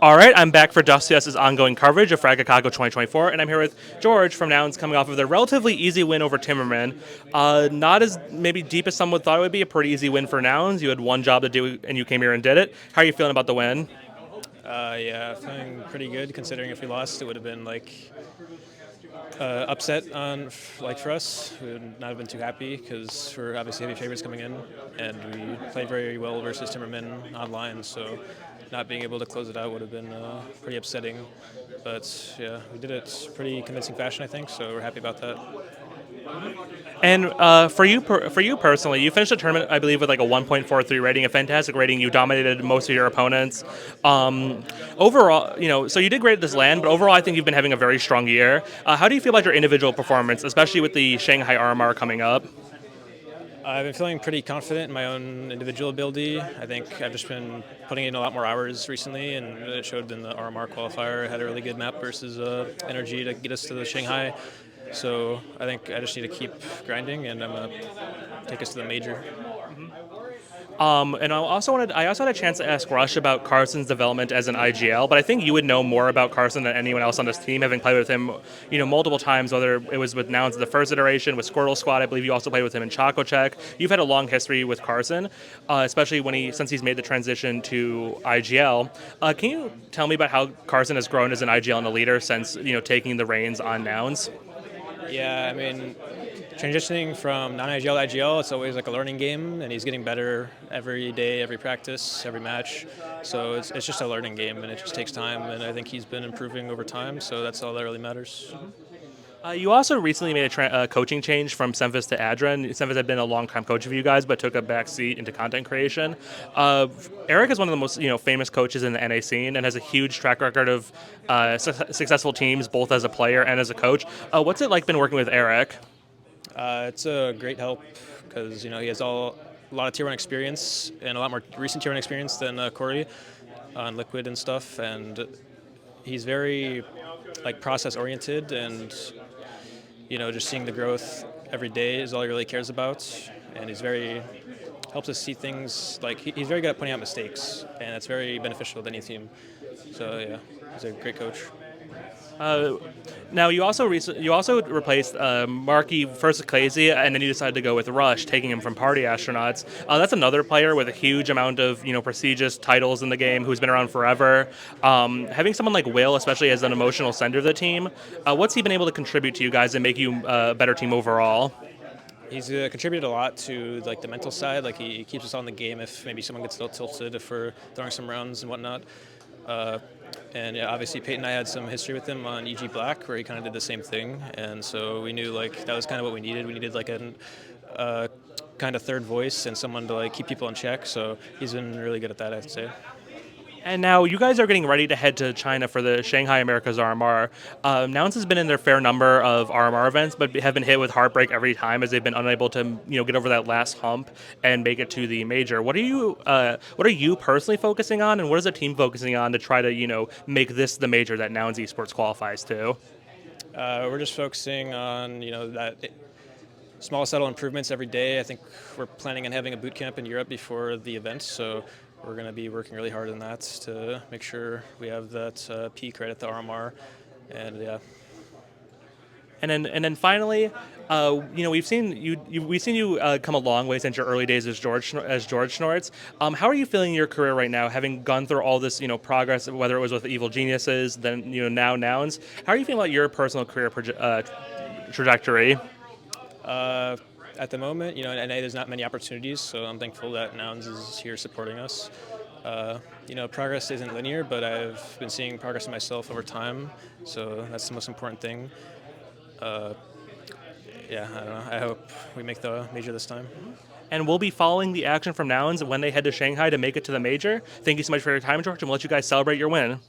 All right, I'm back for WCS's ongoing coverage of Fragicago 2024, and I'm here with Jeorge from Nouns coming off of their relatively easy win over Timbermen. Not as maybe deep as some would thought it would be, a pretty easy win for Nouns. You had one job to do, and you came here and did it. How are you feeling about the win? Yeah, feeling pretty good considering if we lost, it would have been like upset on for us. We would not have been too happy because we're obviously heavy favorites coming in, and we played very well versus Timbermen online. So not being able to close it out would have been pretty upsetting. But yeah, we did it pretty convincing fashion, I think. So we're happy about that. And for you personally, you finished the tournament, I believe, with like a 1.43 rating, a fantastic rating. You dominated most of your opponents. Overall, so you did great at this land, but overall, I think you've been having a very strong year. How do you feel about your individual performance, especially with the Shanghai RMR coming up? I've been feeling pretty confident in my own individual ability. I think I've just been putting in a lot more hours recently, and it showed in the RMR qualifier. I had a really good map versus energy to get us to the Shanghai. So I think I just need to keep grinding, and I'm gonna take us to the major. And I also had a chance to ask Rush about Carson's development as an IGL, but I think you would know more about Carson than anyone else on this team, having played with him, multiple times. Whether it was with Nouns the first iteration, with Squirtle Squad, I believe you also played with him in Choco Check. You've had a long history with Carson, especially since he's made the transition to IGL. Can you tell me about how Carson has grown as an IGL and a leader since taking the reins on Nouns? Yeah, I mean, transitioning from non-IGL to IGL, it's always like a learning game, and he's getting better every day, every practice, every match. So it's just a learning game, and it just takes time. And I think he's been improving over time, so that's all that really matters. You also recently made a coaching change from Semphis to Adren. Semphis had been a long-time coach of you guys, but took a back seat into content creation. Eric is one of the most famous coaches in the NA scene and has a huge track record of successful teams, both as a player and as a coach. What's it like been working with Eric? It's a great help because he has a lot of tier one experience and a lot more recent tier one experience than Corey on Liquid and stuff, and he's very process oriented, and just seeing the growth every day is all he really cares about, and he's very helps us see things he's very good at pointing out mistakes, and that's very beneficial to any team. So yeah, he's a great coach. Now you also replaced Marky first Clazy, and then you decided to go with Rush, taking him from Party Astronauts. That's another player with a huge amount of prestigious titles in the game, who's been around forever. Having someone like Will, especially as an emotional center of the team, what's he been able to contribute to you guys and make you a better team overall? He's contributed a lot to the mental side. He keeps us on the game if maybe someone gets a little tilted, if we're throwing some rounds and whatnot. And yeah, obviously Peyton and I had some history with him on EG Black, where he kind of did the same thing, and so we knew that was kind of what we needed. We needed a kind of third voice and someone to keep people in check. So he's been really good at that, I'd say. And now you guys are getting ready to head to China for the Shanghai Americas RMR. Nouns has been in their fair number of RMR events, but have been hit with heartbreak every time as they've been unable to get over that last hump and make it to the major. What are you personally focusing on, and what is the team focusing on to try to make this the major that Nouns Esports qualifies to? We're just focusing on that small subtle improvements every day. I think we're planning on having a boot camp in Europe before the event, so we're going to be working really hard on that to make sure we have that peak right at the RMR, and yeah. And then finally, we've seen you come a long way since your early days as Jeorge Snorts. How are you feeling your career right now, having gone through all this progress, whether it was with the Evil Geniuses, then now Nouns? How are you feeling about your personal career trajectory? At the moment, in NA there's not many opportunities, so I'm thankful that Nouns is here supporting us. Progress isn't linear, but I've been seeing progress in myself over time, so that's the most important thing. Yeah, I don't know. I hope we make the major this time. And we'll be following the action from Nouns when they head to Shanghai to make it to the major. Thank you so much for your time, Jeorge, and we'll let you guys celebrate your win.